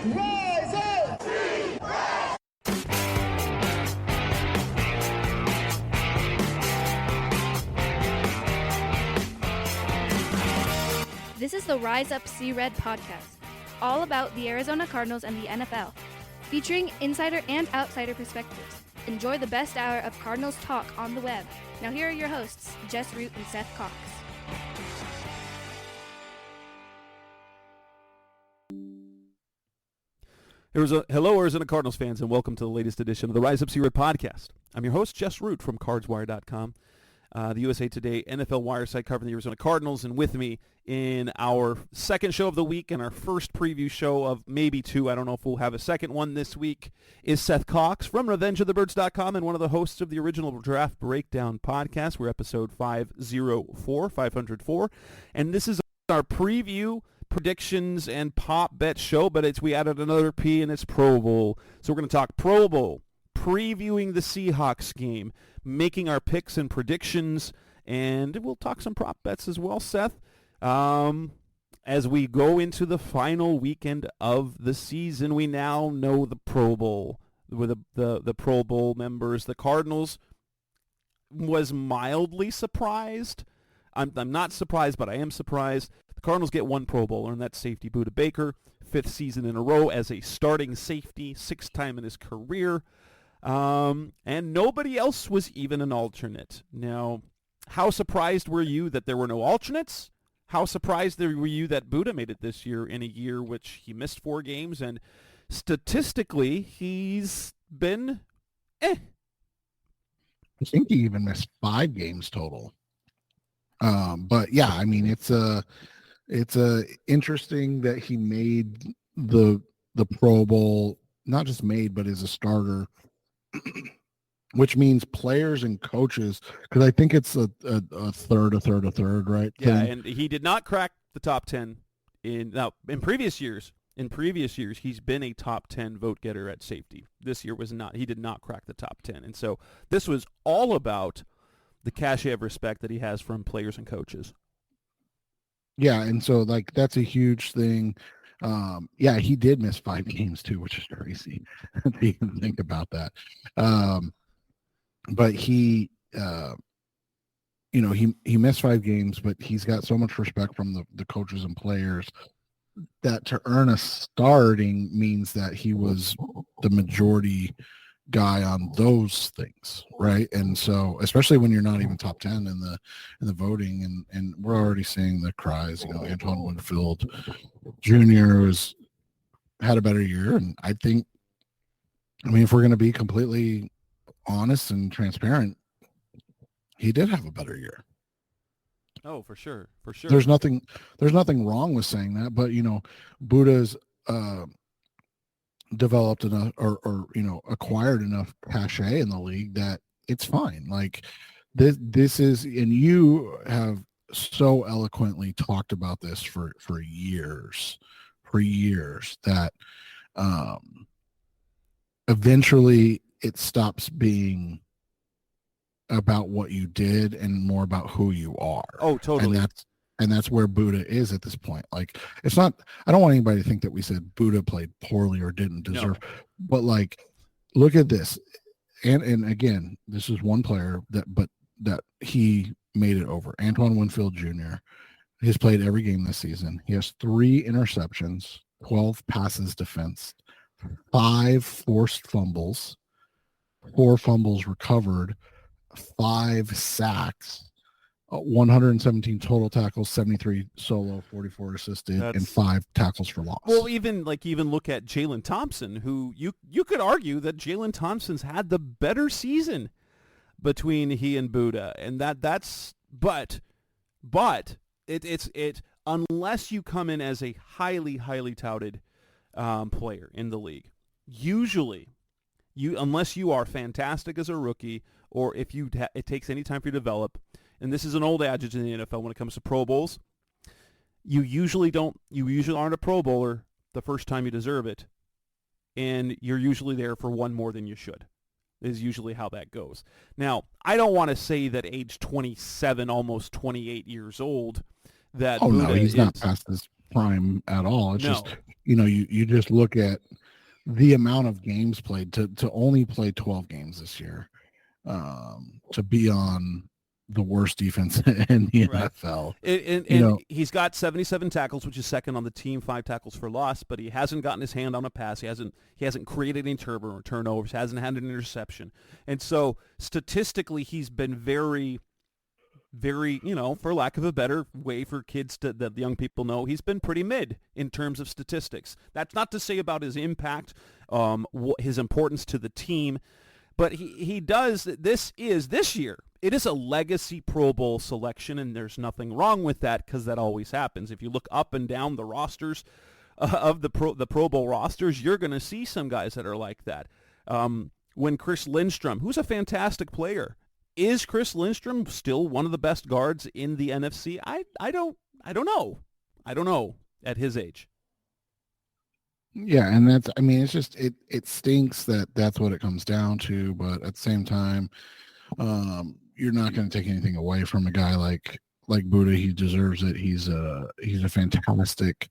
Rise up! This is the Rise Up See Red podcast, all about the Arizona Cardinals and the NFL, featuring insider and outsider perspectives. Enjoy the best hour of Cardinals talk on the web. Now here are your hosts, Jess Root and Seth Cox. Hello, Arizona Cardinals fans, and welcome to the latest edition of the Rise Up See Red podcast. I'm your host, Jess Root from CardsWire.com, the USA Today NFL Wire site covering the Arizona Cardinals, and with me in our second show of the week and our first preview show of maybe two, I don't know if we'll have a second one this week, is Seth Cox from RevengeOfTheBirds.com and one of the hosts of the original Draft Breakdown podcast. We're episode 504, and this is our preview, predictions, and pop bet show, but we added another P, and it's Pro Bowl. So we're going to talk Pro Bowl, previewing the Seahawks game, making our picks and predictions, and we'll talk some prop bets as well, Seth, as we go into the final weekend of the season. We now know the Pro Bowl, with the Pro Bowl members. The Cardinals was mildly surprised. I'm not surprised, but I am surprised. The Cardinals get one Pro Bowler, and that's safety Budda Baker, 5th season in a row as a starting safety, 6th time in his career. And nobody else was even an alternate. Now, how surprised were you that there were no alternates? How surprised were you that Budda made it this year in a year which he missed 4 games, and statistically he's been I think he even missed 5 games total. But yeah, I mean, it's interesting that he made the Pro Bowl, not just made, but is a starter, which means players and coaches, because I think it's a third, right? Yeah, and he did not crack the top 10 in previous years. In previous years, he's been a top 10 vote getter at safety. This year was not. He did not crack the top 10, and so this was all about the cachet of respect that he has from players and coaches. Yeah, and so like that's a huge thing. Yeah, he did miss 5 games too, which is crazy to even think about that. But he missed 5 games, but he's got so much respect from the coaches and players that to earn a starting means that he was the majority guy on those things, right? And so especially when you're not even top 10 in the voting, and we're already seeing the cries, Antoine Winfield Jr. had a better year, and I mean if we're going to be completely honest and transparent, he did have a better year. Oh, for sure. There's nothing wrong with saying that, but Budda's developed enough or acquired enough cachet in the league that it's fine. Like this is, and you have so eloquently talked about this for years that eventually it stops being about what you did and more about who you are. Oh, totally. And that's where Budda is at this point. Like, it's not, I don't want anybody to think that we said Budda played poorly or didn't deserve, but like, look at this. And again, this is one player that he made it over. Antoine Winfield Jr. He's played every game this season. He has 3 interceptions, 12 passes defensed, 5 forced fumbles, 4 fumbles recovered, 5 sacks, 117 total tackles, 73 solo, 44 assisted, and 5 tackles for loss. Well, even look at Jalen Thompson, who you could argue that Jalen Thompson's had the better season between he and Budda, and that's it's unless you come in as a highly touted player in the league, usually unless you are fantastic as a rookie, or if it takes any time for you to develop. And this is an old adage in the NFL when it comes to Pro Bowls. You usually aren't a Pro Bowler the first time you deserve it, and you're usually there for one more than you should, is usually how that goes. Now, I don't want to say that age 27, almost 28 years old, that no, he's not past his prime at all. It's just you just look at the amount of games played to only play 12 games this year, to be on the worst defense in the NFL. And he's got 77 tackles, which is second on the team, 5 tackles for loss, but he hasn't gotten his hand on a pass. He hasn't created any turnovers, hasn't had an interception. And so statistically, he's been very, very, for lack of a better way for kids that young people know, he's been pretty mid in terms of statistics. That's not to say about his impact, his importance to the team, but he does. This year. It is a legacy Pro Bowl selection, and there's nothing wrong with that because that always happens. If you look up and down the rosters of the Pro Bowl rosters, you're going to see some guys that are like that. When Chris Lindstrom, who's a fantastic player, is Chris Lindstrom still one of the best guards in the NFC? I don't know. I don't know at his age. Yeah, and it's just it stinks that that's what it comes down to, but at the same time, you're not going to take anything away from a guy like Budda. He deserves it. He's a fantastic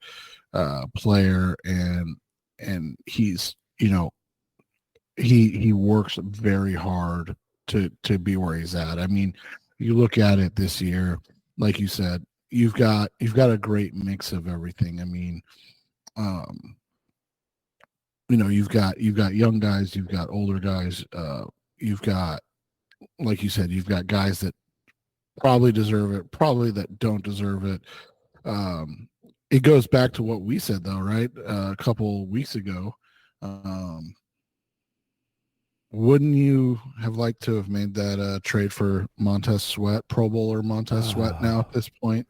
player, and he's he works very hard to be where he's at. I mean, you look at it this year, like you said, you've got a great mix of everything. I mean, you've got young guys, you've got older guys, you've got, like you said, you've got guys that probably deserve it, probably that don't deserve it. It goes back to what we said, though, right? A couple weeks ago. Wouldn't you have liked to have made that trade for Montez Sweat, Pro Bowler Montez Sweat now at this point?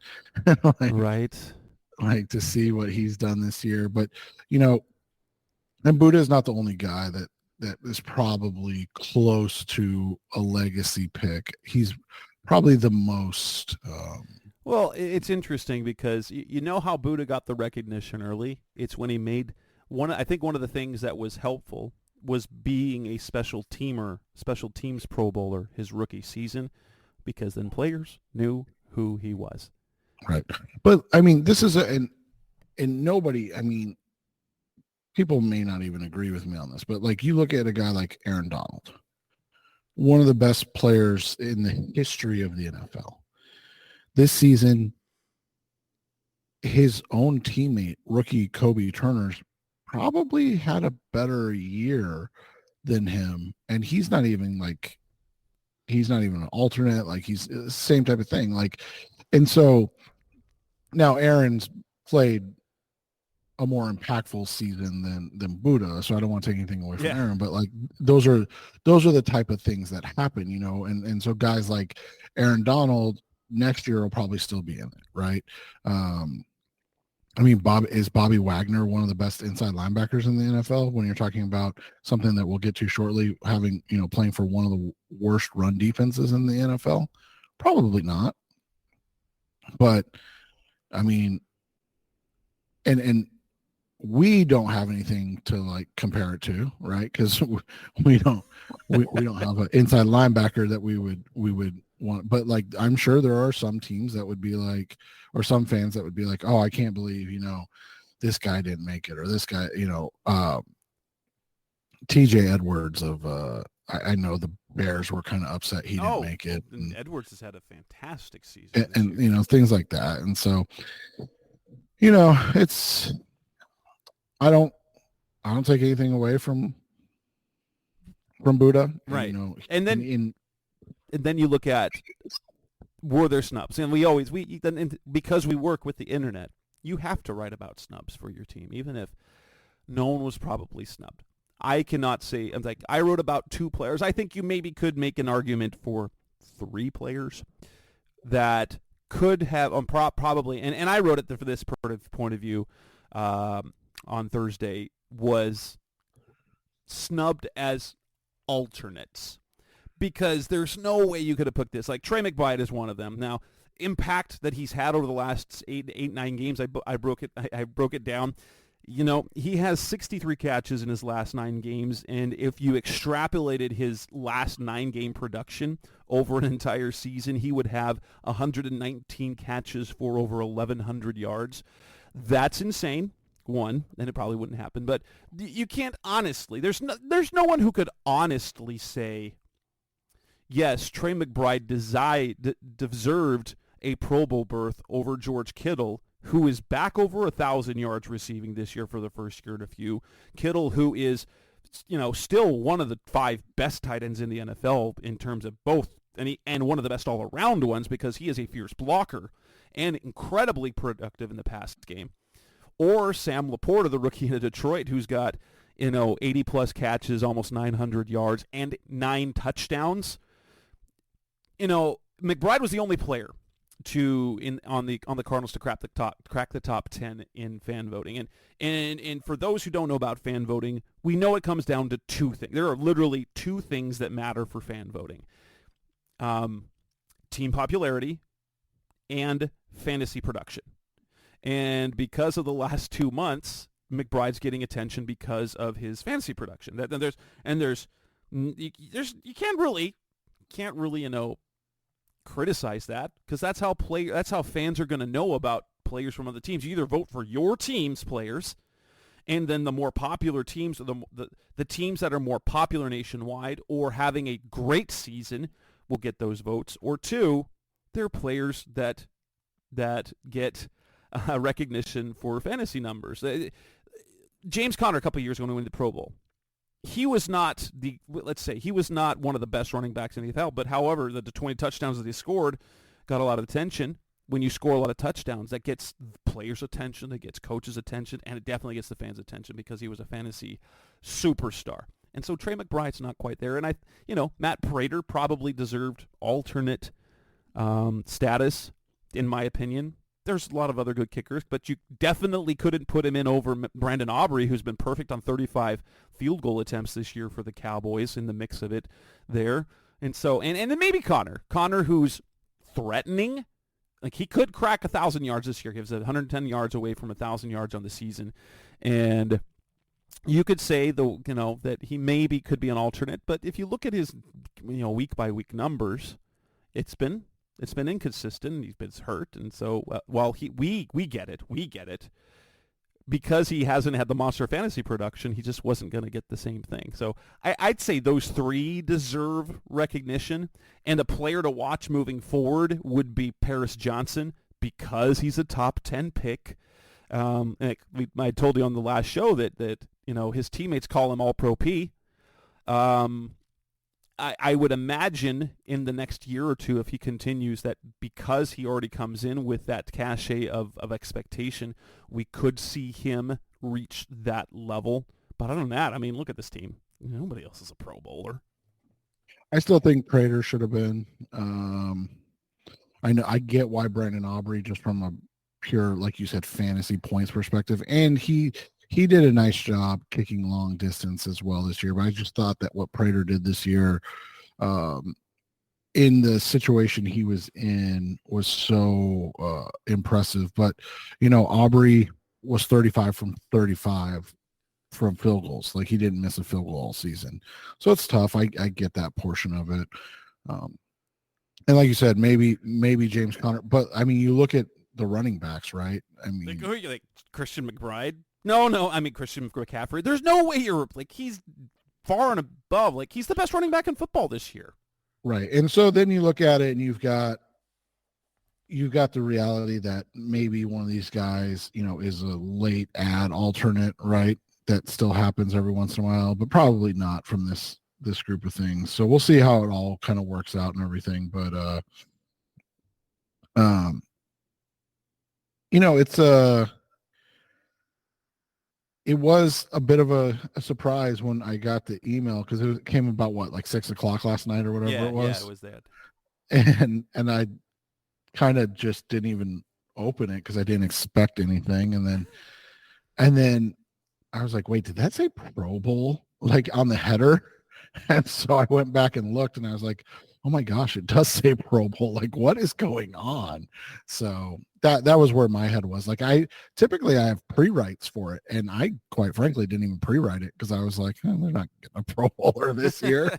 Right. Like to see what he's done this year. But, and Budda is not the only guy that is probably close to a legacy pick. He's probably the most. Well, it's interesting because you know how Budda got the recognition early. It's when he made I think one of the things that was helpful was being a special teams Pro Bowler his rookie season, because then players knew who he was. Right. But I mean, this is and nobody, I mean, people may not even agree with me on this, but like you look at a guy like Aaron Donald, one of the best players in the history of the NFL. This season, his own teammate, rookie Kobe Turner's probably had a better year than him. And he's not even an alternate. Like he's the same type of thing. Like, and so now Aaron's played a more impactful season than Budda, so I don't want to take anything away from Aaron, but like those are the type of things that happen, and so guys like Aaron Donald next year will probably still be in it, right? I mean, Bobby Wagner one of the best inside linebackers in the NFL when you're talking about something that we'll get to shortly, having, playing for one of the worst run defenses in the NFL? Probably not. But I mean, and we don't have anything to like compare it to, right? Because we don't have an inside linebacker that we would want. But like, I'm sure there are some teams that would be like, or some fans that would be like, oh, I can't believe this guy didn't make it, or this guy, TJ Edwards of I know the Bears were kind of upset he didn't make it. And Edwards has had a fantastic season, and things like that. And so, it's. I don't take anything away from Budda, right? And then you look at, were there snubs? And because we work with the internet, you have to write about snubs for your team, even if no one was probably snubbed. I cannot say. I'm like, I wrote about 2 players. I think you maybe could make an argument for 3 players that could have probably. And I wrote it for this point of view. On Thursday, was snubbed as alternates, because there's no way you could have put this. Like Trey McBride is one of them. Now, impact that he's had over the last 9 games, I broke it down. He has 63 catches in his last 9 games, and if you extrapolated his last 9-game production over an entire season, he would have 119 catches for over 1,100 yards. That's insane. one, and it probably wouldn't happen. But you can't honestly. There's no one who could honestly say, yes, Trey McBride deserved a Pro Bowl berth over George Kittle, who is back over 1,000 yards receiving this year for the first year in a few. Kittle, who is, still one of the 5 best tight ends in the NFL in terms of both, and one of the best all-around ones because he is a fierce blocker and incredibly productive in the past game. Or Sam Laporta, the rookie in Detroit, who's got 80-plus catches, almost 900 yards, and 9 touchdowns. McBride was the only player on the Cardinals to crack the top 10 in fan voting. And for those who don't know about fan voting, we know it comes down to 2 things. There are literally 2 things that matter for fan voting. Team popularity and fantasy production. And because of the last 2 months, McBride's getting attention because of his fantasy production. You can't really criticize that, because that's how fans are going to know about players from other teams. You either vote for your team's players, and then the more popular teams, or the teams that are more popular nationwide or having a great season will get those votes. Or 2, they're players that get recognition for fantasy numbers. James Conner, a couple of years ago when he won the Pro Bowl, he was not one of the best running backs in the NFL, but however, the 20 touchdowns that he scored got a lot of attention. When you score a lot of touchdowns, that gets players' attention, it gets coaches' attention, and it definitely gets the fans' attention because he was a fantasy superstar. And so Trey McBride's not quite there. And Matt Prater probably deserved alternate status, in my opinion. There's a lot of other good kickers, but you definitely couldn't put him in over Brandon Aubrey, who's been perfect on 35 field goal attempts this year for the Cowboys, in the mix of it there. And so, and then maybe Connor, who's threatening. Like, he could crack 1,000 yards this year. He was 110 yards away from 1,000 yards on the season. And you could say, that he maybe could be an alternate. But if you look at his, week-by-week numbers, it's been inconsistent. He's been hurt. And so, while we get it. Because he hasn't had the monster fantasy production, he just wasn't going to get the same thing. So I'd say those 3 deserve recognition. And a player to watch moving forward would be Paris Johnson, because he's a top 10 pick. I told you on the last show that his teammates call him All-Pro P. I would imagine in the next year or 2, if he continues, that because he already comes in with that cachet of expectation, we could see him reach that level. But other than that, look at this team. Nobody else is a Pro Bowler. I still think Prater should have been. I get why Brandon Aubrey, just from a pure, like you said, fantasy points perspective, and he did a nice job kicking long distance as well this year. But I just thought that what Prater did this year, in the situation he was in, was so impressive. But Aubrey was 35 from 35 from field goals. Like, he didn't miss a field goal all season, so it's tough. I get that portion of it. And like you said, maybe James Conner. But you look at the running backs, right? Who are you, like Christian McBride? No, Christian McCaffrey. There's no way he's far and above. Like, he's the best running back in football this year. Right. And so then you look at it and you've got the reality that maybe one of these guys, is a late ad alternate, right? That still happens every once in a while, but probably not from this group of things. So we'll see how it all kind of works out and everything. But, it was a bit of a surprise when I got the email, because it came about 6:00 last night or whatever it was. Yeah, it was that. And I kind of just didn't even open it because I didn't expect anything. And then I was like, wait, did that say Pro Bowl on the header? And so I went back and looked, and I was like, oh my gosh, it does say Pro Bowl. What is going on? So that was where my head was. I typically have pre-writes for it, and I quite frankly didn't even pre-write it because I was like, they're not getting a Pro Bowler this year.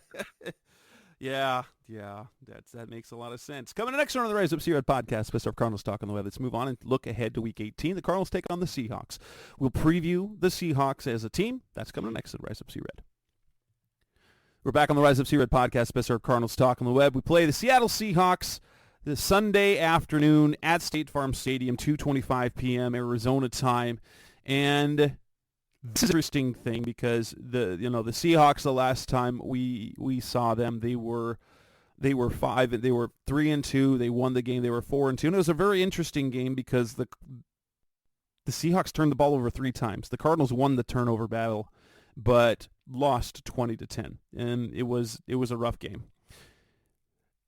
Yeah, that makes a lot of sense. Coming next on the Rise Up Sea Red podcast, best of Cardinals talk on the web. Let's move on and look ahead to Week 18. The Cardinals take on the Seahawks. We'll preview the Seahawks as a team. That's coming next on Rise Up Sea Red. We're back on the Rise Up Sea Red podcast, best of Cardinals talk on the web. We play the Seattle Seahawks this Sunday afternoon at State Farm Stadium, 2:25 p.m. Arizona time, and this is an interesting thing because the Seahawks, the last time we saw them, they were 3-2. They won the game. They were 4-2, and it was a very interesting game because the Seahawks turned the ball over 3 times. The Cardinals won the turnover battle, but lost 20-10, and it was a rough game.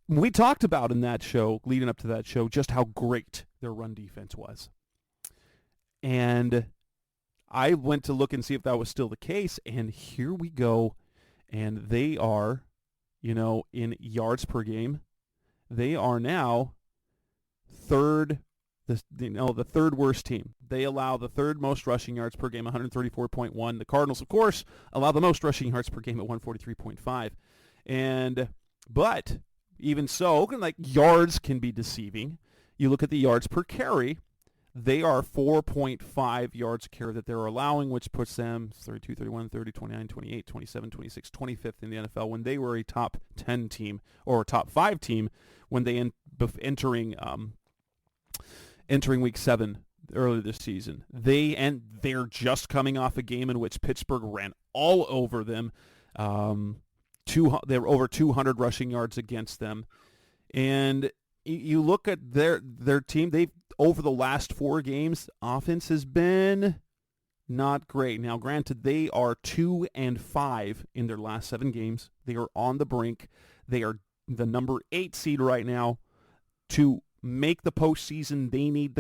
We talked about in that show, leading up to that show, just how great their run defense was, and I went to look and see if that was still the case, and here we go, and they are, in yards per game, they are now the third worst team. They allow the third most rushing yards per game, 134.1. The Cardinals, of course, allow the most rushing yards per game at 143.5. But even so, like, yards can be deceiving. You look at the yards per carry. They are 4.5 yards a carry that they're allowing, which puts them 32, 31, 30, 29, 28, 27, 26, 25th in the NFL when they were a top 10 team or a top 5 team when they entering Week 7 earlier this season. They're just coming off a game in which Pittsburgh ran all over them. They were over 200 rushing yards against them, and you look at their team. They've over the last 4 games, offense has been not great. Now, granted, they are 2-5 in their last 7 games. They are on the brink. They are the number 8 seed right now. To make the postseason, they need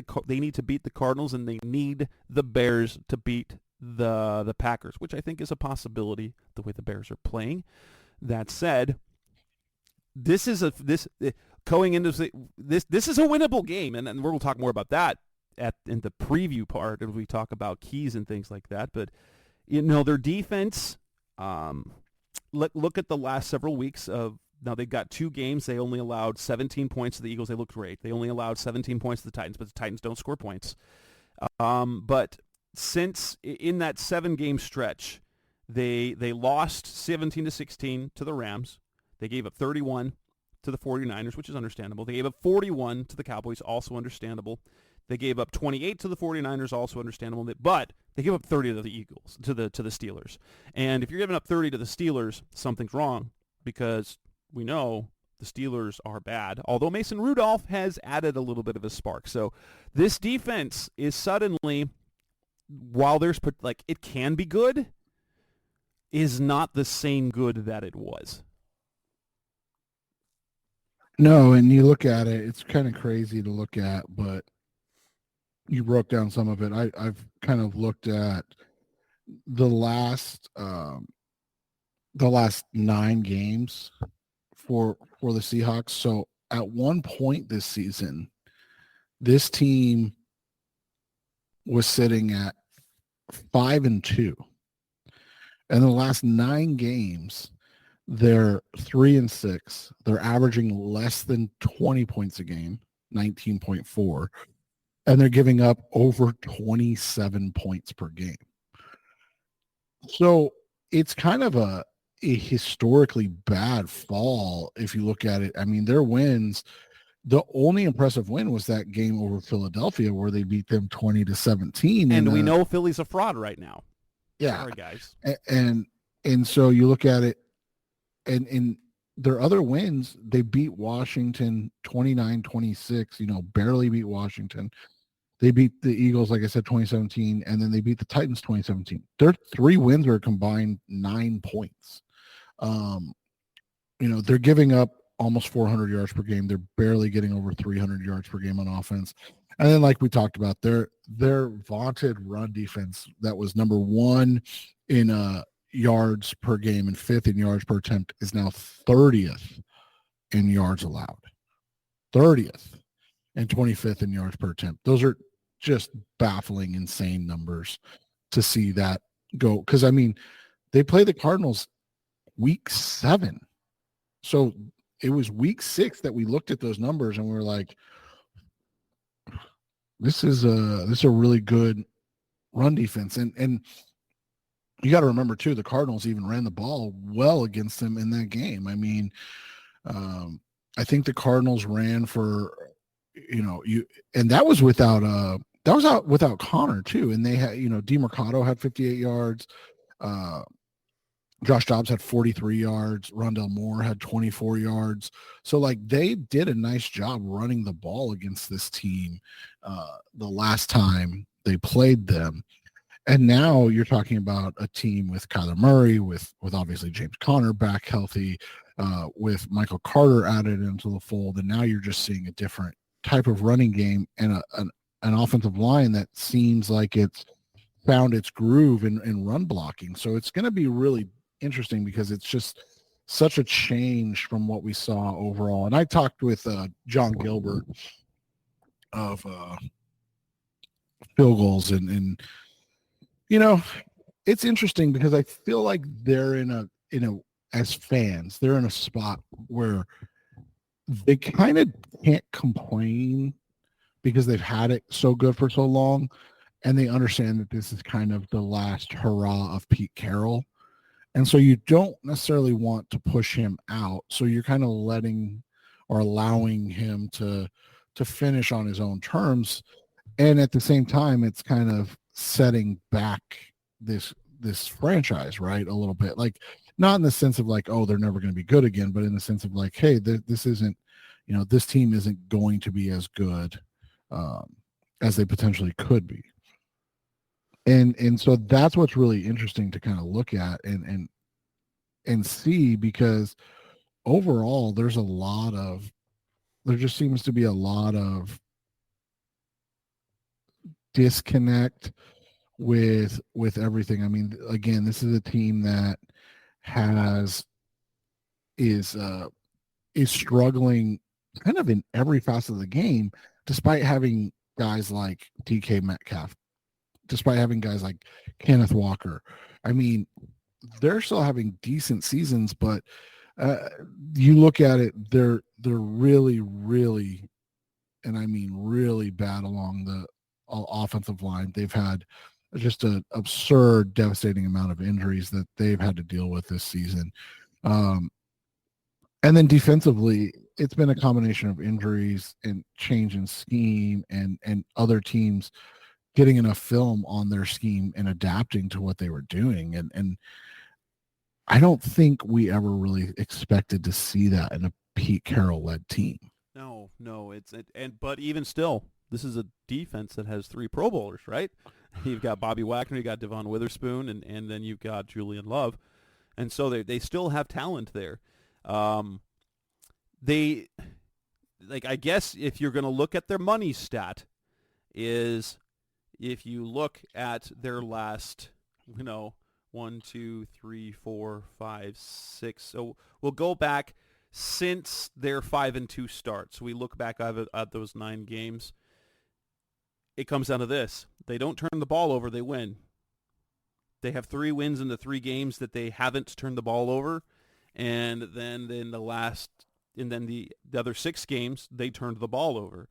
to beat the Cardinals, and they need the Bears to beat the Packers, which I think is a possibility the way the Bears are playing. That said, this is going into this is a winnable game, and we're going to talk more about that in the preview part as we talk about keys and things like that. But their defense. Look at the last several weeks of. Now, they've got 2 games. They only allowed 17 points to the Eagles. They looked great. They only allowed 17 points to the Titans, but the Titans don't score points. But since in that 7-game stretch, they lost 17-16 to the Rams. They gave up 31 to the 49ers, which is understandable. They gave up 41 to the Cowboys, also understandable. They gave up 28 to the 49ers, also understandable. But they gave up 30 to the Eagles, to the Steelers. And if you're giving up 30 to the Steelers, something's wrong, because we know the Steelers are bad, although Mason Rudolph has added a little bit of a spark. So this defense is suddenly, while there's it can be good, is not the same good that it was. No, and you look at it, it's kind of crazy to look at, but you broke down some of it. I've kind of looked at the last 9 games for the Seahawks. So at one point this season, this team was sitting at 5-2. And the last 9 games, they're 3-6. They're averaging less than 20 points a game, 19.4, and they're giving up over 27 points per game. So it's kind of a historically bad fall if you look at it. I mean, their wins, the only impressive win was that game over Philadelphia where they beat them 20-17. And we know Philly's a fraud right now. Yeah. Sorry, guys. And so you look at it, and in their other wins, they beat Washington 29-26, barely beat Washington. They beat the Eagles, like I said, 2017, and then they beat the Titans 2017. Their 3 wins are combined 9 points. They're giving up almost 400 yards per game. They're barely getting over 300 yards per game on offense. And then, like we talked about, their vaunted run defense that was number 1 in yards per game and 5th in yards per attempt is now 30th in yards allowed. 30th and 25th in yards per attempt. Those are just baffling, insane numbers to see that go. Because, I mean, they play the Cardinals week 7. So it was week 6 that we looked at those numbers and we were like, this is a really good run defense. And you got to remember too, the Cardinals even ran the ball well against them in that game. I mean, I think the Cardinals ran for, and that was without Connor too. And they had, DeMarcado had 58 yards. Josh Dobbs had 43 yards. Rondell Moore had 24 yards. So like they did a nice job running the ball against this team the last time they played them. And now you're talking about a team with Kyler Murray, with obviously James Conner back healthy, with Michael Carter added into the fold. And now you're just seeing a different type of running game and an offensive line that seems like it's found its groove in run blocking. So it's going to be really interesting because it's just such a change from what we saw overall. And I talked with John Gilbert of Field Goals and it's interesting because I feel like they're in a as fans, they're in a spot where they kind of can't complain because they've had it so good for so long, and they understand that this is kind of the last hurrah of Pete Carroll. And so you don't necessarily want to push him out. So you're kind of letting or allowing him to finish on his own terms. And at the same time, it's kind of setting back this franchise, right? A little bit, like not in the sense of like, oh, they're never going to be good again, but in the sense of like, hey, this isn't, this team isn't going to be as good as they potentially could be. And so that's what's really interesting to kind of look at and see, because overall there just seems to be a lot of disconnect with everything. I mean, again, this is a team that is struggling kind of in every facet of the game, despite having guys like DK Metcalf, despite having guys like Kenneth Walker. I mean, they're still having decent seasons, but you look at it, they're really, really, and I mean really bad along the offensive line. They've had just an absurd, devastating amount of injuries that they've had to deal with this season. And then defensively, it's been a combination of injuries and change in scheme and other teams getting enough film on their scheme and adapting to what they were doing. And I don't think we ever really expected to see that in a Pete Carroll-led team. No, but even still, this is a defense that has 3 Pro Bowlers, right? You've got Bobby Wagner, you got Devon Witherspoon, and then you've got Julian Love. And so they still have talent there. I guess if you're going to look at their money stat, is if you look at their last, 1, 2, 3, 4, 5, 6. So we'll go back since their 5-2 start. So we look back at those 9 games. It comes down to this. They don't turn the ball over, they win. They have 3 wins in the 3 games that they haven't turned the ball over. And then the other 6 games, they turned the ball over.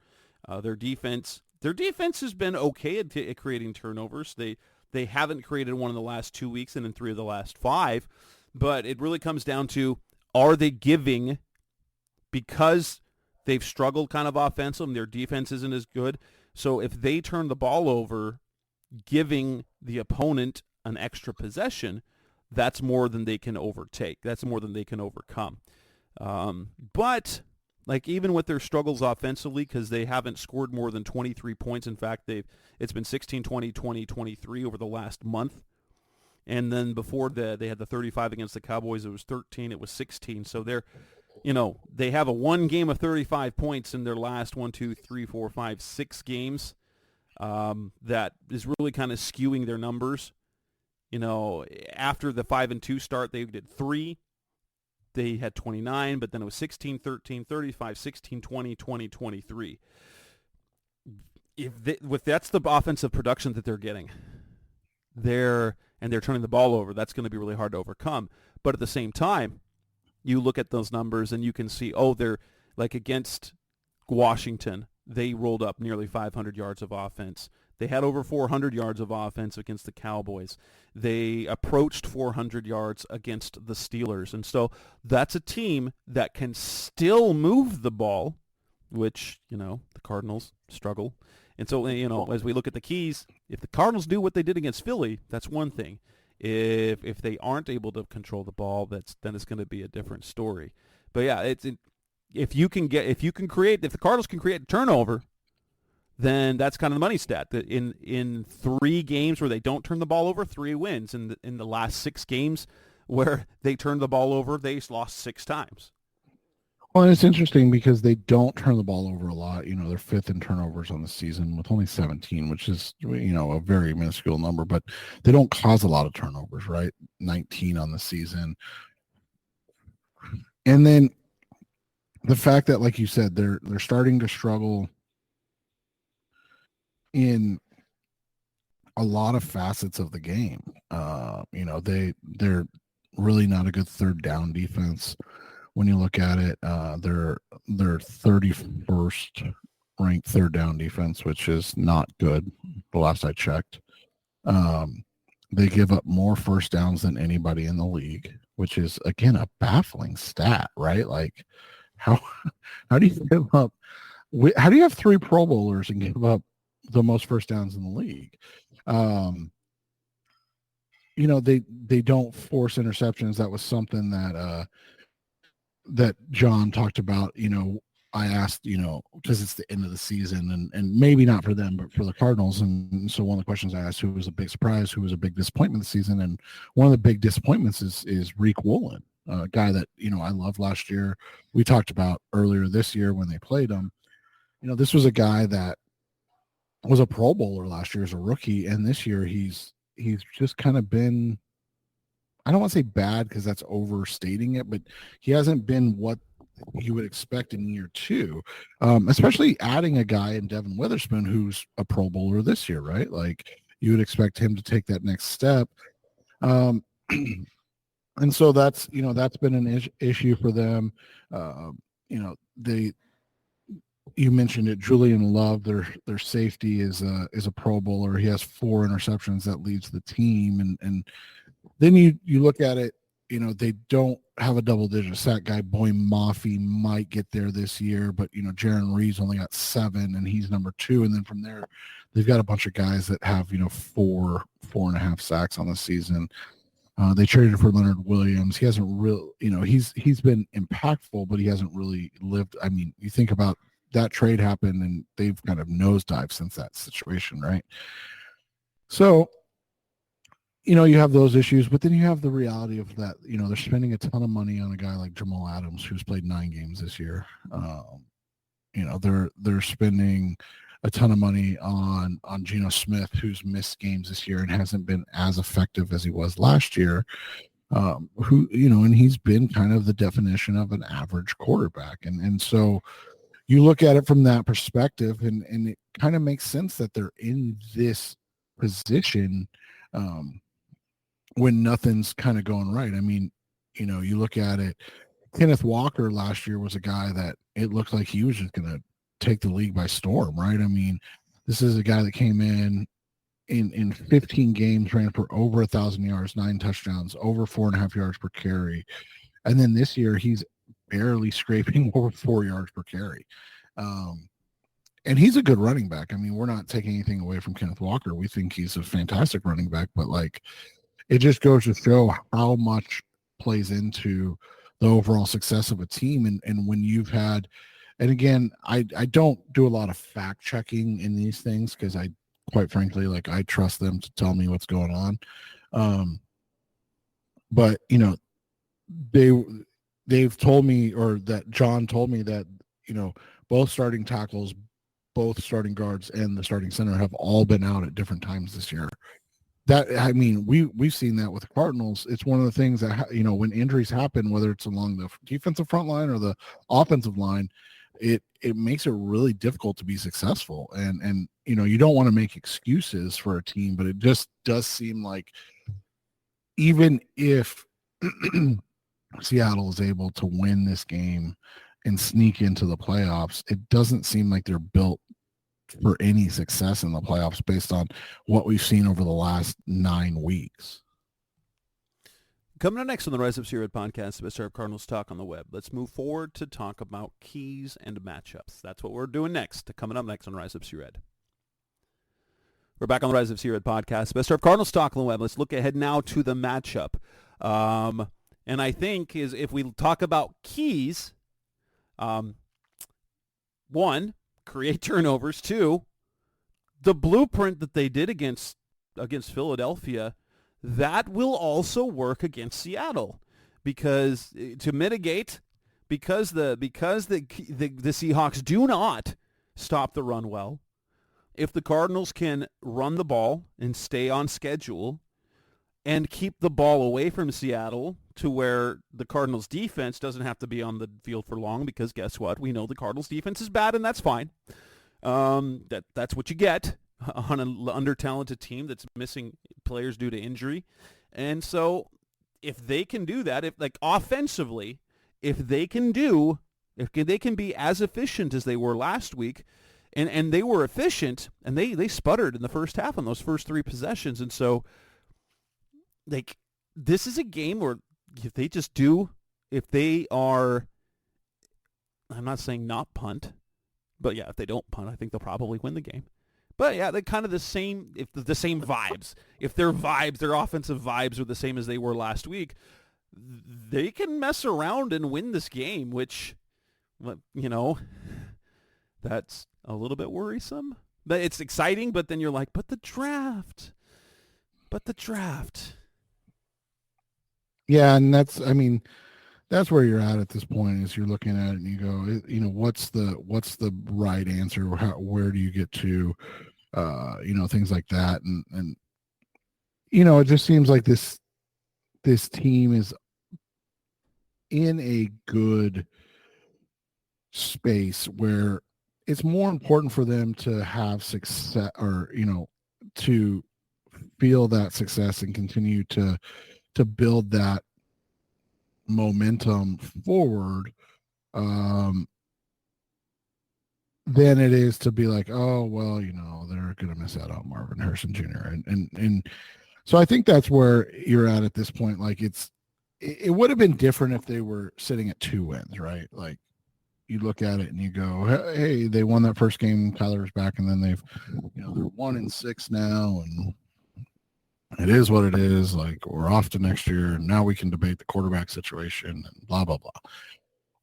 Their defense has been okay at creating turnovers. They haven't created one in the last 2 weeks and in 3 of the last 5. But it really comes down to, are they giving, because they've struggled kind of offensive and their defense isn't as good. So if they turn the ball over, giving the opponent an extra possession, that's more than they can overtake. That's more than they can overcome. But like even with their struggles offensively, because they haven't scored more than 23 points. In fact, it's been 16, 20, 20, 23 over the last month. And then before they had the 35 against the Cowboys. It was 13. It was 16. So they have a 1 game of 35 points in their last 1, 2, 3, 4, 5, 6 games. That is really kind of skewing their numbers. After the 5-2 start, they did 3. They had 29, but then it was 16, 13, 35, 16, 20, 20, 23. If that's the offensive production that they're getting, they're turning the ball over, that's going to be really hard to overcome. But at the same time, you look at those numbers and you can see, they're like against Washington, they rolled up nearly 500 yards of offense. They had over 400 yards of offense against the Cowboys. They approached 400 yards against the Steelers. And so that's a team that can still move the ball, which, the Cardinals struggle. And so, as we look at the keys, if the Cardinals do what they did against Philly, that's one thing. If they aren't able to control the ball, then it's going to be a different story. But yeah, if the Cardinals can create a turnover, then that's kind of the money stat. That in 3 games where they don't turn the ball over, 3 wins. In the last 6 games where they turned the ball over, they lost 6 times. Well, and it's interesting because they don't turn the ball over a lot. They're 5th in turnovers on the season with only 17, which is, a very minuscule number, but they don't cause a lot of turnovers, right? 19 on the season. And then the fact that, like you said, they're starting to struggle in a lot of facets of the game. They're really not a good third down defense. When you look at it, they're 31st ranked third down defense, which is not good. The last I checked, they give up more first downs than anybody in the league, which is again a baffling stat, right? Like, how do you give up? How do you have 3 Pro Bowlers and give up the most first downs in the league? They don't force interceptions. That was something that John talked about. I asked, because it's the end of the season and maybe not for them, but for the Cardinals. And so one of the questions I asked, who was a big surprise, who was a big disappointment this season? And one of the big disappointments is Reek Woolen, a guy that, I loved last year. We talked about earlier this year when they played him. This was a guy that was a Pro Bowler last year as a rookie. And this year he's just kind of been, I don't want to say bad because that's overstating it, but he hasn't been what you would expect in year 2, especially adding a guy in Devin Witherspoon who's a Pro Bowler this year, right? Like you would expect him to take that next step. And so that's been an issue for them. You mentioned it, Julian Love, their safety is a Pro Bowler. He has 4 interceptions that leads the team. And then you look at it, they don't have a double-digit sack guy. Boy Mafi might get there this year, but, Jaron Reed's only got 7, and he's number 2. And then from there, they've got a bunch of guys that have, 4.5 sacks on the season. They traded for Leonard Williams. He hasn't really, he's been impactful, but he hasn't really lived. I mean, you think about that trade happened, and they've kind of nosedived since that situation, right? So, you have those issues, but then you have the reality of that, they're spending a ton of money on a guy like Jamal Adams, who's played 9 games this year. They're spending a ton of money on Geno Smith, who's missed games this year and hasn't been as effective as he was last year. And he's been kind of the definition of an average quarterback. And so you look at it from that perspective, and it kind of makes sense that they're in this position when nothing's kind of going right. I mean, you look at it, Kenneth Walker last year was a guy that it looked like he was just going to take the league by storm, right? I mean, this is a guy that came in 15 games, ran for over 1,000 yards, 9 touchdowns, over 4.5 yards per carry. And then this year he's barely scraping over 4 yards per carry. And he's a good running back. I mean, we're not taking anything away from Kenneth Walker. We think he's a fantastic running back, but like, it just goes to show how much plays into the overall success of a team. And when you've had, and again, I don't do a lot of fact checking in these things because I, quite frankly, like I trust them to tell me what's going on. But they've told me, or that John told me that, both starting tackles, both starting guards, and the starting center have all been out at different times this year. That, I mean, we've seen that with the Cardinals. It's one of the things that, when injuries happen, whether it's along the defensive front line or the offensive line, it makes it really difficult to be successful. And you don't want to make excuses for a team, but it just does seem like even if Seattle is able to win this game and sneak into the playoffs, it doesn't seem like they're built for any success in the playoffs based on what we've seen over the last 9 weeks. Coming up next on the Rise Up Sea-Red podcast, the best of Cardinals talk on the web. Let's move forward to talk about keys and matchups. That's what we're doing next. Coming up next on Rise Up Sea-Red. We're back on the Rise Up Sea-Red podcast, best of Cardinals talk on the web. Let's look ahead now to the matchup. And I think is if we talk about keys, one, create turnovers. Two, the blueprint that they did against Philadelphia, that will also work against Seattle, because to mitigate, because the Seahawks do not stop the run well. If the Cardinals can run the ball and stay on schedule and keep the ball away from Seattle to where the Cardinals defense doesn't have to be on the field for long, because guess what? We know the Cardinals defense is bad, and that's fine. That's what you get on an under-talented team that's missing players due to injury. And so if they can do that, if like offensively, if they can be as efficient as they were last week, and they were efficient, and they sputtered in the first half on those first 3 possessions. And so like this is a game where if they are, I'm not saying not punt, but yeah, if they don't punt, I think they'll probably win the game. But yeah, they're kind of the same vibes. If their offensive vibes are the same as they were last week, they can mess around and win this game, which, that's a little bit worrisome. But it's exciting, but then you're like, but the draft. Yeah, and that's where you're at this point, is you're looking at it and you go, what's the right answer? Where do you get to, things like that. And it just seems like this team is in a good space where it's more important for them to have success, or, to feel that success and continue to build that momentum forward, than it is to be like, oh, well, they're going to miss out on Marvin Harrison Jr. And so I think that's where you're at this point. Like it would have been different if they were sitting at 2 wins, right? Like you look at it and you go, hey, they won that first game, Tyler's back, and then they're 1-6 now, and it is what it is. Like, we're off to next year, and now we can debate the quarterback situation and blah, blah, blah.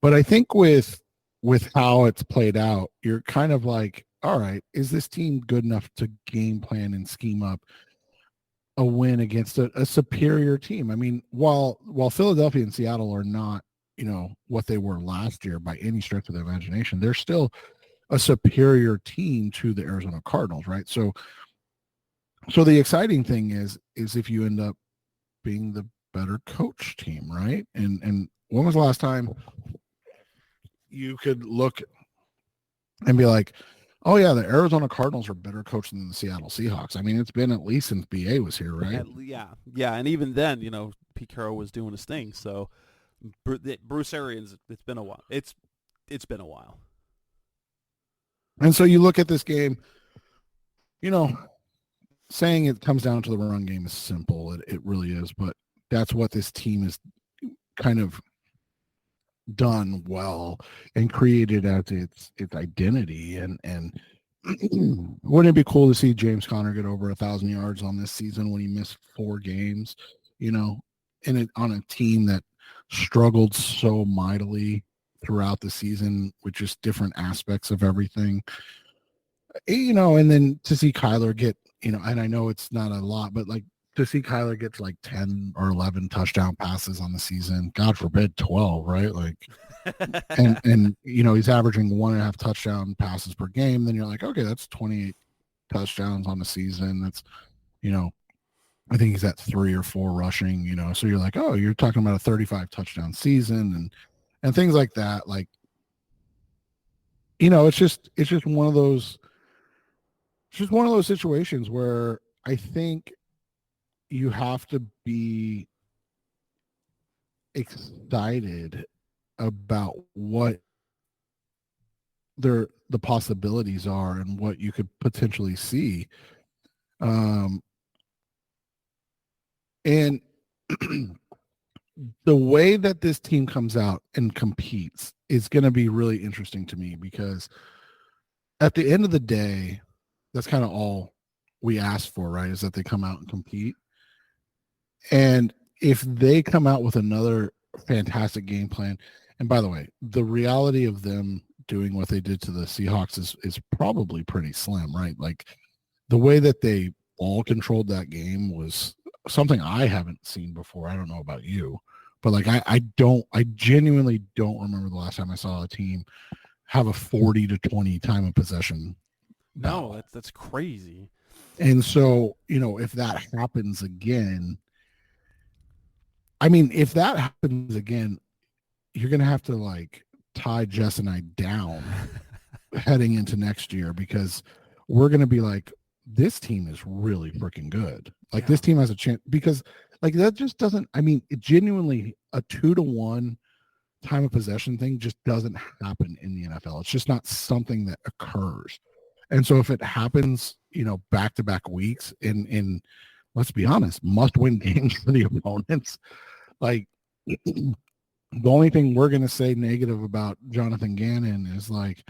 But I think with how it's played out, you're kind of like, all right, is this team good enough to game plan and scheme up a win against a superior team? I mean, while Philadelphia and Seattle are not, what they were last year by any stretch of the imagination, they're still a superior team to the Arizona Cardinals, right? So the exciting thing is if you end up being the better coach team, right? And when was the last time you could look and be like, oh yeah, the Arizona Cardinals are better coached than the Seattle Seahawks? I mean, it's been at least since BA was here, right? Yeah, and even then, Pete Carroll was doing his thing. So Bruce Arians, it's been a while. It's been a while. And so you look at this game, saying it comes down to the run game is simple. It really is, but that's what this team is kind of done well and created as its identity. And wouldn't it be cool to see James Conner get over 1,000 yards on this season when he missed 4 games, on a team that struggled so mightily throughout the season with just different aspects of everything, and then to see Kyler get, and I know it's not a lot, but like to see Kyler get like 10 or 11 touchdown passes on the season, God forbid 12, right? Like, and he's averaging 1.5 touchdown passes per game. Then you're like, okay, that's 28 touchdowns on the season. That's, I think he's at 3 or 4 rushing, so you're like, oh, you're talking about a 35 touchdown season and things like that. Like, it's just one of those, situations where I think you have to be excited about what the possibilities are and what you could potentially see. And the way that this team comes out and competes is going to be really interesting to me, because at the end of the day, that's kind of all we ask for, right? Is that they come out and compete. And if they come out with another fantastic game plan, and by the way, the reality of them doing what they did to the Seahawks is probably pretty slim, right? Like the way that they all controlled that game was something I haven't seen before. I don't know about you, but like I genuinely don't remember the last time I saw a team have a 40-20 time of possession. No, that's crazy. And so, if that happens again, I mean, if that happens again, you're going to have to like tie Jess and I down heading into next year, because we're going to be like, this team is really freaking good. Like this team has a chance, because like that just doesn't, I mean, it genuinely a 2-1 time of possession thing just doesn't happen in the NFL. It's just not something that occurs. And so if it happens, back-to-back weeks in let's be honest, must-win games for the opponents, like the only thing we're going to say negative about Jonathan Gannon is like,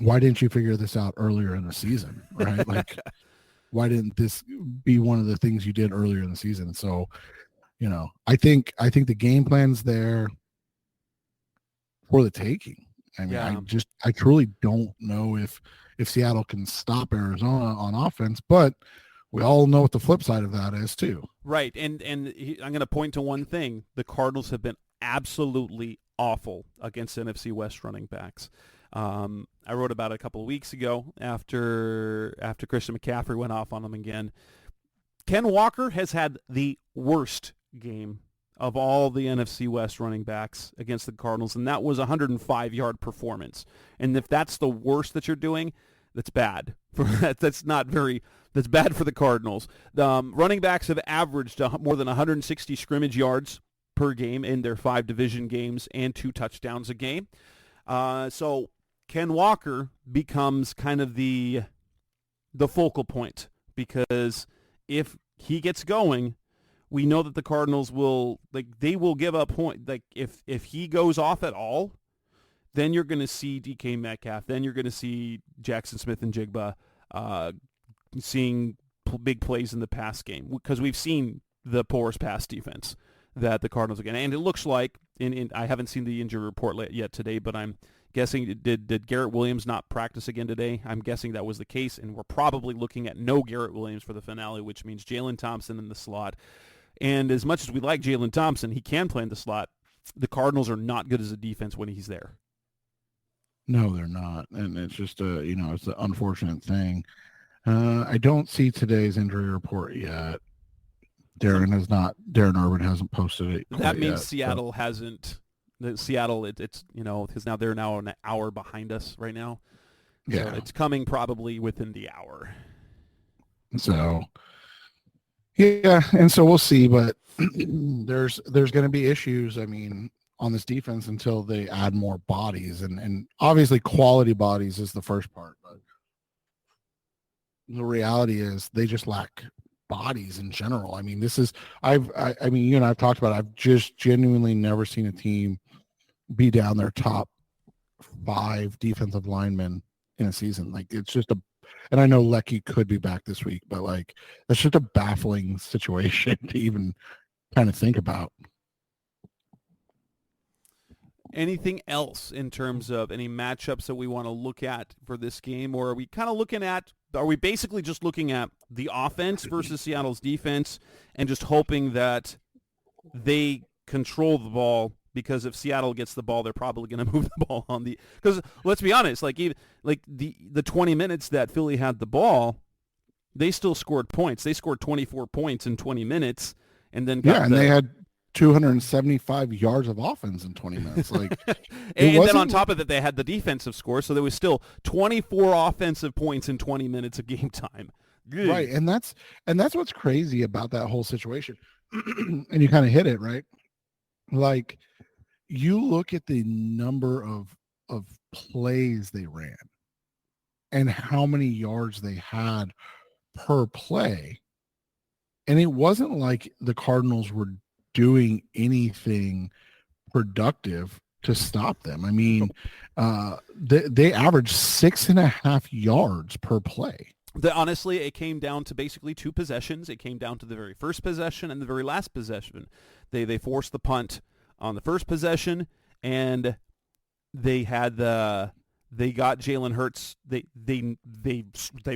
why didn't you figure this out earlier in the season, right? Like, why didn't this be one of the things you did earlier in the season? So, I think the game plan's there for the taking. I mean, I truly don't know if Seattle can stop Arizona on offense, but we all know what the flip side of that is too. Right, and I'm going to point to one thing. The Cardinals have been absolutely awful against NFC West running backs. I wrote about it a couple of weeks ago after Christian McCaffrey went off on them again. Ken Walker has had the worst game of all the NFC West running backs against the Cardinals, and that was a 105-yard performance. And if that's the worst that you're doing, that's bad. That's bad for the Cardinals. The running backs have averaged more than 160 scrimmage yards per game in their 5 division games and 2 touchdowns a game. So Ken Walker becomes kind of the focal point, because if he gets going, we know that the Cardinals will give up point. Like if he goes off at all, then you're going to see DK Metcalf. Then you're going to see Jackson Smith and Jigba seeing big plays in the pass game, because we've seen the porous pass defense that the Cardinals are getting. And it looks like, I haven't seen the injury report yet today, but I'm guessing, did Garrett Williams not practice again today? I'm guessing that was the case, and we're probably looking at no Garrett Williams for the finale, which means Jalen Thompson in the slot. And as much as we like Jalen Thompson, he can play in the slot. The Cardinals are not good as a defense when he's there. No, they're not. And it's just it's an unfortunate thing. I don't see today's injury report yet. Darren Urban hasn't posted it. That means yet, Seattle hasn't. Seattle, it's because they're now an hour behind us right now. Yeah, so it's coming probably within the hour. So, yeah, and so we'll see, but there's going to be issues. I mean, on this defense until they add more bodies, and obviously quality bodies is the first part, but the reality is they just lack bodies in general. I mean, I mean, you and I've talked about it. I've just genuinely never seen a team be down their top 5 defensive linemen in a season. Like, it's just and I know Lecky could be back this week, but like, that's just a baffling situation to even kind of think about. Anything else in terms of any matchups that we want to look at for this game, or are we basically just looking at the offense versus Seattle's defense and just hoping that they control the ball? Because if Seattle gets the ball, they're probably going to move the ball because let's be honest, the 20 minutes that Philly had the ball, they still scored points. They scored 24 points in 20 minutes, and then they had 275 yards of offense in 20 minutes. Like, and then on top of it, they had the defensive score, so there was still 24 offensive points in 20 minutes of game time. Right. And that's what's crazy about that whole situation. And you kind of hit it, right? Like, you look at the number of plays they ran and how many yards they had per play. And it wasn't like the Cardinals were doing anything productive to stop them. I mean, they averaged 6.5 yards per play. Honestly, it came down to basically two possessions. It came down to the very first possession and the very last possession. They forced the punt on the first possession, and they got Jalen Hurts. They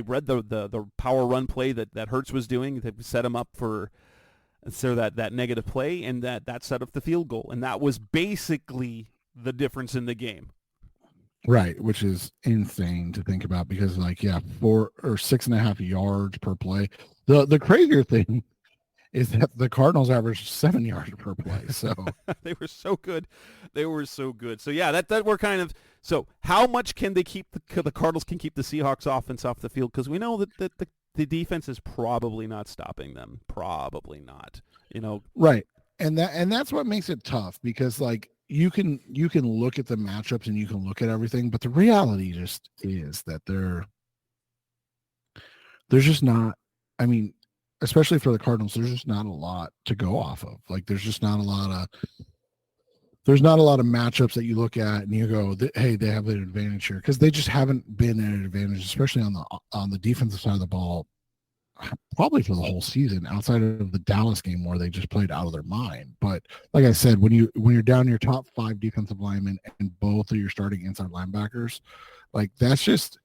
read the power run play that Hurts was doing. They set him up for that negative play, and that set up the field goal, and that was basically the difference in the game. Right, which is insane to think about because, 4 or 6.5 yards per play. The crazier thing is that the Cardinals averaged 7 yards per play. So they were so good. They were so good. So yeah, that we're kind of. So how much can they keep the Cardinals can keep the Seahawks offense off the field? Because we know that the defense is probably not stopping them. Probably not. Right, and that's what makes it tough because you can look at the matchups and you can look at everything, but the reality just is that there's just not. I mean, especially for the Cardinals, there's just not a lot to go off of. There's just not a lot of. There's not a lot of matchups that you look at and you go, hey, they have an advantage here because they just haven't been at an advantage, especially on the defensive side of the ball, probably for the whole season, outside of the Dallas game where they just played out of their mind. But like I said, when you're down your top 5 defensive linemen and both of your starting inside linebackers, that's just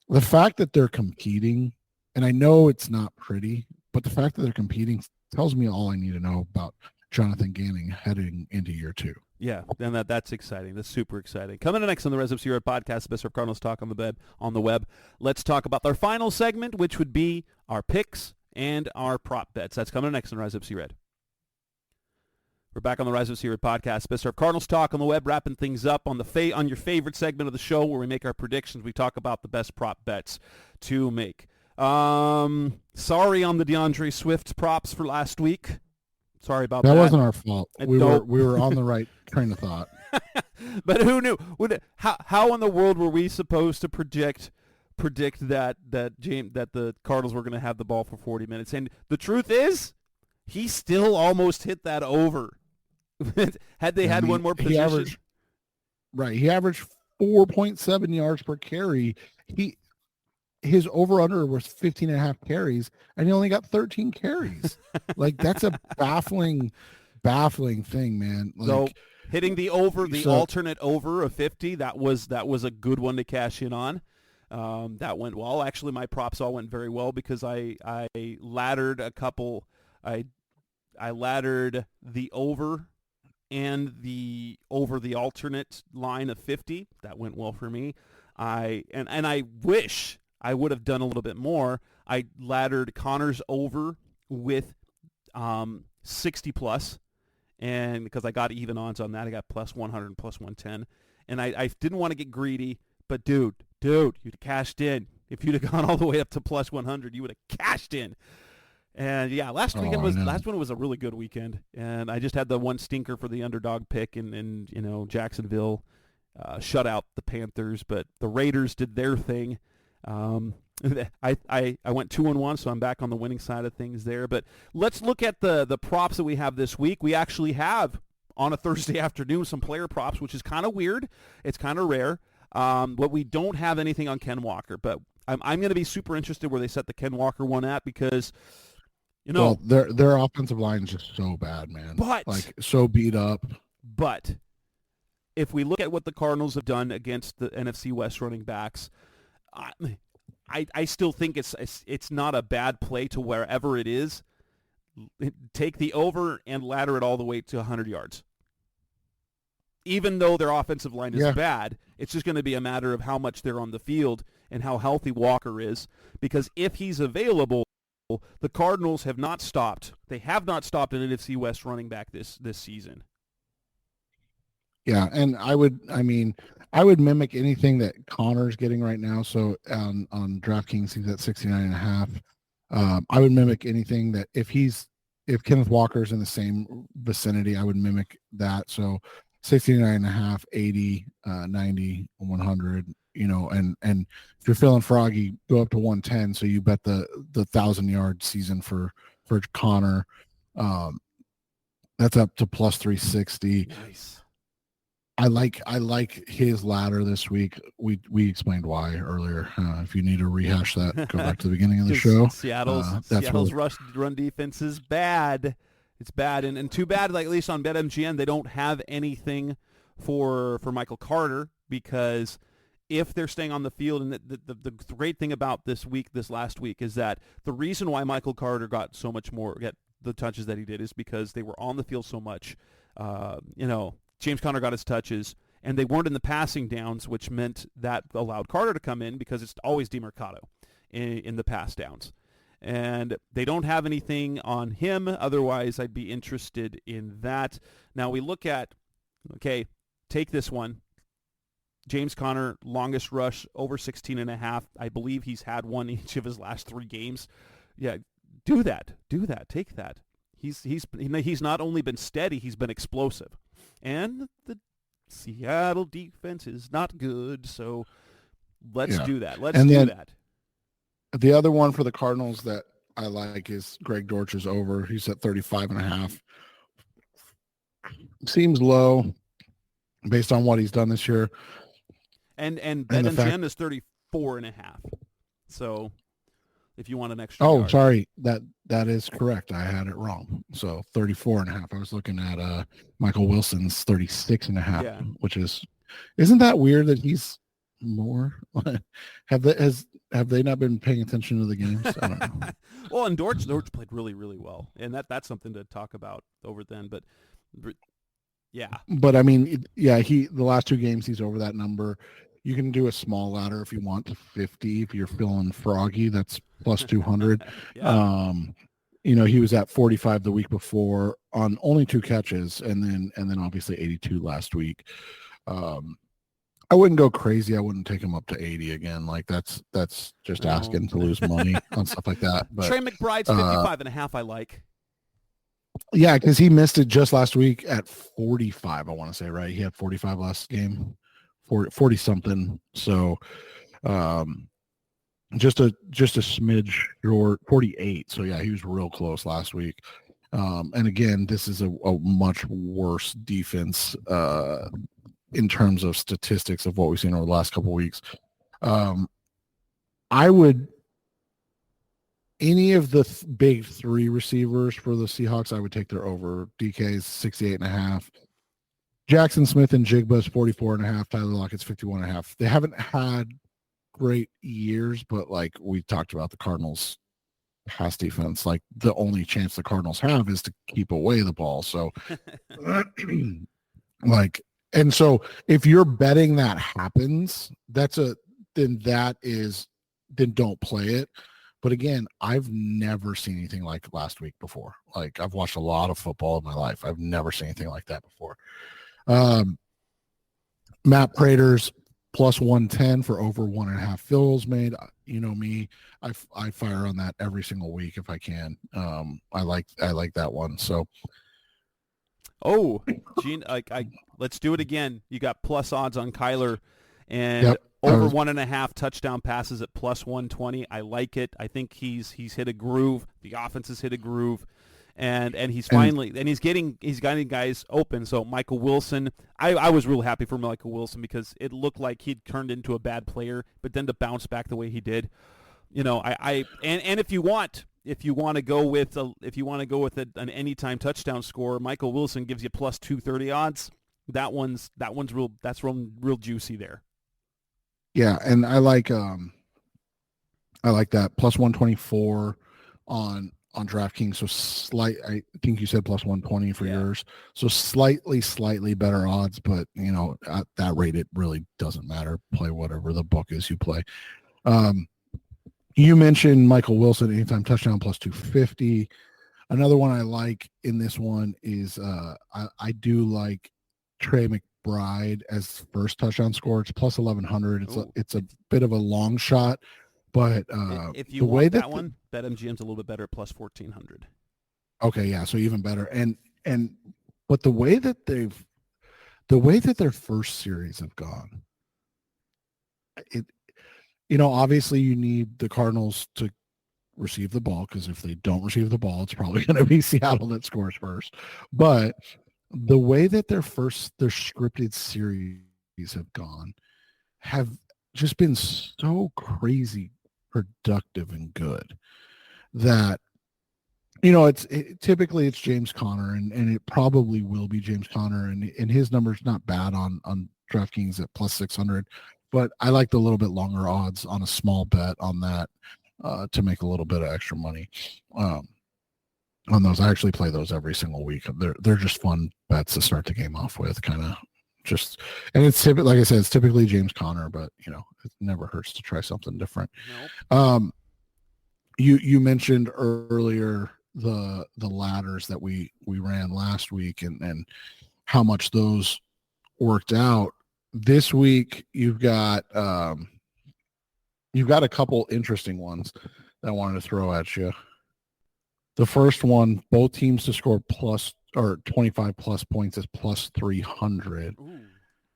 the fact that they're competing. And I know it's not pretty, but the fact that they're competing tells me all I need to know about Jonathan Gannon heading into year 2. Yeah, and that's exciting. That's super exciting. Coming up next on the Res Up Sierra podcast, the best of Cardinals talk on the web. Let's talk about our final segment, which would be our picks and our prop bets. That's coming up next on Rise Up Sierra. We're back on the Rise Up Sierra podcast, best of Cardinals talk on the web, wrapping things up on on your favorite segment of the show where we make our predictions. We talk about the best prop bets to make. Sorry on the DeAndre Swift props for last week. Sorry about that. That wasn't our fault. We were on the right train of thought. But who knew? How in the world were we supposed to predict that the Cardinals were going to have the ball for 40 minutes? And the truth is, he still almost hit that over. Had they had one more possession. He averaged 4.7 yards per carry. His over-under was 15.5 carries, and he only got 13 carries. That's a baffling thing, man. So hitting the alternate over of 50, that was a good one to cash in on. That went well. Actually, my props all went very well because I laddered a couple. I laddered the over and the alternate line of 50. That went well for me. I wish I would have done a little bit more. I laddered Connor's over with 60 plus, and because I got even odds on that, I got plus 100 and plus 110. And I didn't want to get greedy, but dude, you'd cashed in. If you'd have gone all the way up to plus 100, you would have cashed in. And yeah, last one was a really good weekend, and I just had the one stinker for the underdog pick, and Jacksonville shut out the Panthers, but the Raiders did their thing. I went 2-1, so I'm back on the winning side of things there. But let's look at the props that we have this week. We actually have on a Thursday afternoon some player props, which is kind of weird. It's kind of rare. But we don't have anything on Ken Walker. But I'm going to be super interested where they set the Ken Walker one at because, their offensive line is just so bad, man. But so beat up. But if we look at what the Cardinals have done against the NFC West running backs, I still think it's not a bad play to wherever it is. Take the over and ladder it all the way to 100 yards. Even though their offensive line is bad, it's just going to be a matter of how much they're on the field and how healthy Walker is. Because if he's available, the Cardinals have not stopped. They have not stopped an NFC West running back this season. Yeah, and I would mimic anything that Connor's getting right now. So on DraftKings, he's at 69.5. I would mimic anything that if Kenneth Walker's in the same vicinity, I would mimic that. So 69.5, 80, 90, 100, and if you're feeling froggy, go up to 110. So you bet the 1,000-yard season for Connor. That's up to plus 360. Nice. I like his ladder this week. We explained why earlier. If you need to rehash that, go back to the beginning of the show. Seattle's run defense is bad. It's bad, and too bad. Like at least on BetMGM, they don't have anything for Michael Carter, because if they're staying on the field, and the great thing about this last week is that the reason why Michael Carter got so much more, get the touches that he did, is because they were on the field so much. James Conner got his touches, and they weren't in the passing downs, which meant that allowed Carter to come in because it's always DeMercado in the pass downs. And they don't have anything on him. Otherwise, I'd be interested in that. Now we look at, take this one. James Conner, longest rush, over 16.5. I believe he's had one each of his last 3 games. Yeah, do that. Take that. He's not only been steady, he's been explosive. And the Seattle defense is not good, so let's do that. Let's do that. The other one for the Cardinals that I like is Greg Dortch's over. He's at 35.5. Seems low based on what he's done this year. And BetMGM is 34.5. So if you want an extra yard. Sorry. That is correct. I had it wrong. So 34.5. I was looking at Michael Wilson's 36.5, which isn't that weird that he's more? Have they not been paying attention to the games? I don't know. Well, and Dortch played really, really well, and that's something to talk about over then. But yeah. But I mean, the last 2 games he's over that number. You can do a small ladder if you want to 50. If you're feeling froggy, that's plus 200. Yeah. He was at 45 the week before on only 2 catches, and then obviously 82 last week. I wouldn't go crazy. I wouldn't take him up to 80 again. Like that's just asking to lose money on stuff like that. But Trey McBride's 55.5. I like. Yeah, because he missed it just last week at 45. I want to say, right? He had 45 last game. 40 something. So just a smidge short, 48. So yeah, he was real close last week. And again, this is a much worse defense in terms of statistics of what we've seen over the last couple of weeks. I would, any of the big 3 receivers for the Seahawks, I would take their over. DK's 68.5. Jackson Smith and Jigba's 44.5. Tyler Lockett's 51.5. They haven't had great years, but like we talked about the Cardinals pass defense, like the only chance the Cardinals have is to keep away the ball. So and so if you're betting that happens, then don't play it. But again, I've never seen anything like last week before. Like I've watched a lot of football in my life. I've never seen anything like that before. Matt Prater's plus 110 for over 1.5 field goals made. You know me, I fire on that every single week if I can. I like that one. So, Gene, let's do it again. You got plus odds on Kyler, and over 1.5 touchdown passes at plus 120. I like it. I think he's hit a groove. The offense has hit a groove. And he's he's getting guys open. So Michael Wilson, I was real happy for Michael Wilson because it looked like he'd turned into a bad player, but then to bounce back the way he did, and if you want to go with an anytime touchdown score, Michael Wilson gives you plus 230 odds. That's real juicy there. Yeah, and I like that plus 124 on DraftKings. So I think you said plus 120 for yours. So slightly better odds, but at that rate, it really doesn't matter. Play whatever the book is you play. You mentioned Michael Wilson, anytime touchdown plus 250. Another one I like in this one is I do like Trey McBride as first touchdown score. It's plus 1100. Ooh. It's a bit of a long shot, but if you the way want that that one, BetMGM's a little bit better at plus 1400. Okay, yeah, so even better. But the way that their first series have gone, obviously you need the Cardinals to receive the ball, because if they don't receive the ball, it's probably going to be Seattle that scores first. But the way that their scripted series have gone have just been so crazy productive and good that typically it's James Conner, and it probably will be James Conner, and his number's not bad on DraftKings at plus 600, but I like the little bit longer odds on a small bet on that to make a little bit of extra money on those. I actually play those every single week. They're just fun bets to start the game off with, kind of just, and it's typically, like I said, it's typically James Conner, but it never hurts to try something different. Nope. You mentioned earlier the ladders that we ran last week and how much those worked out. This week you've got a couple interesting ones that I wanted to throw at you. The first one, both teams to score plus or 25 plus points is plus 300. Ooh.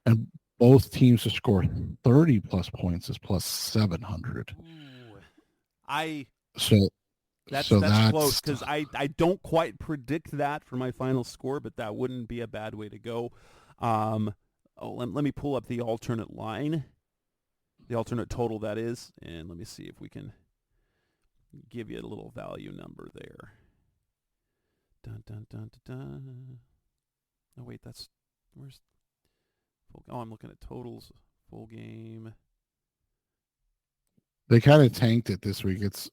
And both teams to score 30 plus points is plus 700. Ooh. That's close, because I don't quite predict that for my final score, but that wouldn't be a bad way to go. Let me pull up the alternate line, the alternate total, that is, and let me see if we can give you a little value number there. Dun, dun, dun, dun, dun. Oh, wait, I'm looking at totals, full game. They kind of tanked it this week. It's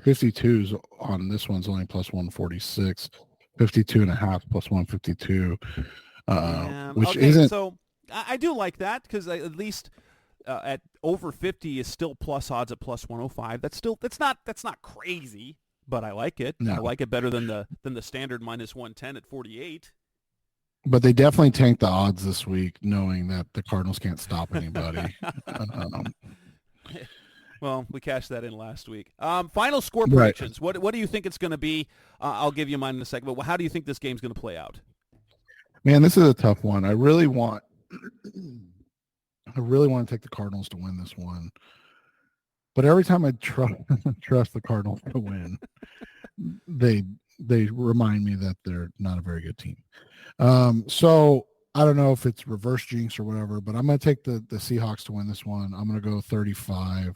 52s on this one's only plus 146, 52.5 plus 152, which okay, isn't. So I do like that, because at least at over 50 is still plus odds at plus 105. That's not crazy, but I like it. No. I like it better than the standard minus 110 at 48. But they definitely tanked the odds this week, knowing that the Cardinals can't stop anybody. Well, we cashed that in last week. Final score predictions. Right. What do you think it's going to be? I'll give you mine in a second. But how do you think this game's going to play out? Man, this is a tough one. I really want to take the Cardinals to win this one. But every time I trust the Cardinals to win, they remind me that they're not a very good team. So I don't know if it's reverse jinx or whatever, but I'm going to take the Seahawks to win this one. I'm going to go 35-31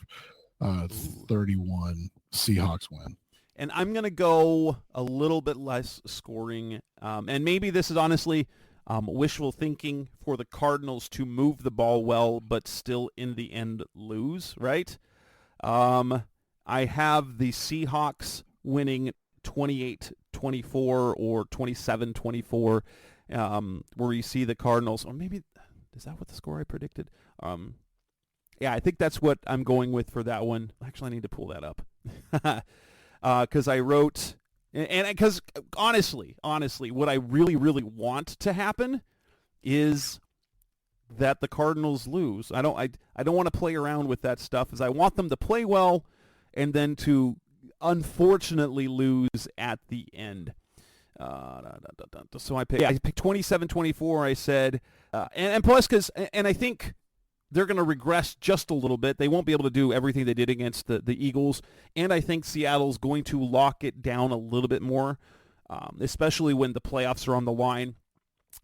Seahawks win. And I'm going to go a little bit less scoring. And maybe this is honestly wishful thinking for the Cardinals to move the ball well, but still in the end lose, right? I have the Seahawks winning 28-24 or 27-24. Where you see the Cardinals, or maybe, is that what the score I predicted? Yeah, I think that's what I'm going with for that one. Actually, I need to pull that up. Because I wrote, and because honestly, what I really, really want to happen is that the Cardinals lose. I don't want to play around with that stuff, as I want them to play well and then to unfortunately lose at the end. So I picked 27-24. I said, and plus, and I think they're going to regress just a little bit. They won't be able to do everything they did against the Eagles, and I think Seattle's going to lock it down a little bit more, especially when the playoffs are on the line,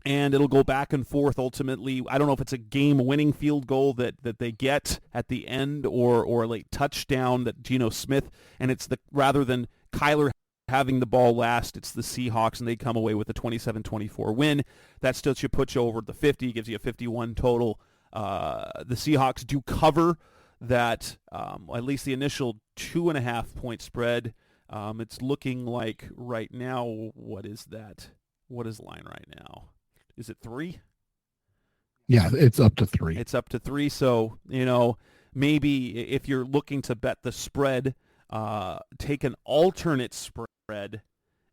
and it'll go back and forth ultimately. I don't know if it's a game-winning field goal that they get at the end, or a late touchdown that Geno Smith, and it's rather than Kyler having the ball last, it's the Seahawks, and they come away with a 27-24 win. That still should put you over the 50, gives you a 51 total. The Seahawks do cover that, at least the initial 2.5 point spread. It's looking like right now, what is that? What is the line right now? Is it 3? Yeah, it's up to 3. It's up to 3. So, maybe if you're looking to bet the spread, take an alternate spread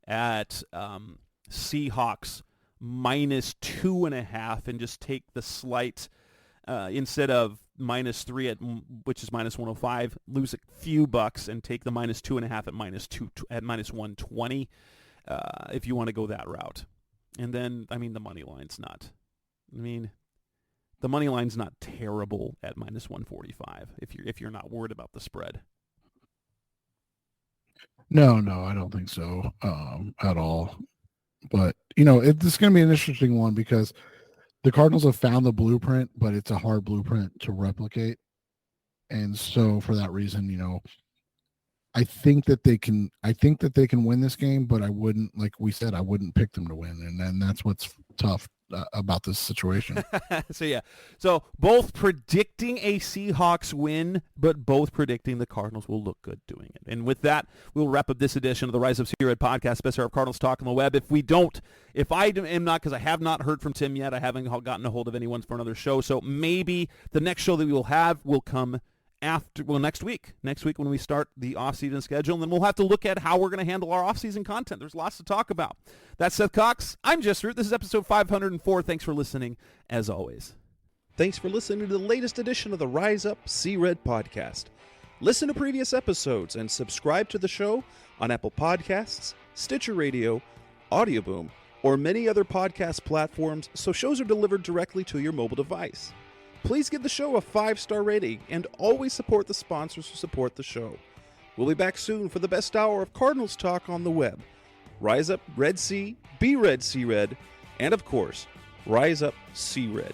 at Seahawks -2.5 and just take the slight, instead of -3 which is -105, lose a few bucks and take the -2.5 at -120, if you want to go that route. And then, I mean, the money line's not terrible at -145 if you're not worried about the spread. No, I don't think so at all. But, this is going to be an interesting one because the Cardinals have found the blueprint, but it's a hard blueprint to replicate. And so for that reason, I think that they can win this game, but I wouldn't, like we said, I wouldn't pick them to win. And then that's what's tough about this situation. So both predicting a Seahawks win, but both predicting the Cardinals will look good doing it. And with that, we'll wrap up this edition of the Rise Up See Red podcast, best hour of Cardinals talk on the web. If I am not, because I have not heard from Tim yet, I haven't gotten a hold of anyone for another show. So maybe the next show that we will have will come next week when we start the off-season schedule, and then we'll have to look at how we're going to handle our off-season content. There's lots to talk about. That's Seth Cox. I'm Jess Root. This is episode 504. Thanks for listening, as always. Thanks for listening to the latest edition of the Rise Up See Red podcast. Listen to previous episodes and subscribe to the show on Apple Podcasts, Stitcher Radio, Audioboom, or many other podcast platforms so shows are delivered directly to your mobile device. Please give the show a 5-star rating and always support the sponsors who support the show. We'll be back soon for the best hour of Cardinals talk on the web. Rise up, Red Sea, be Red, See Red, and of course, Rise Up, See Red.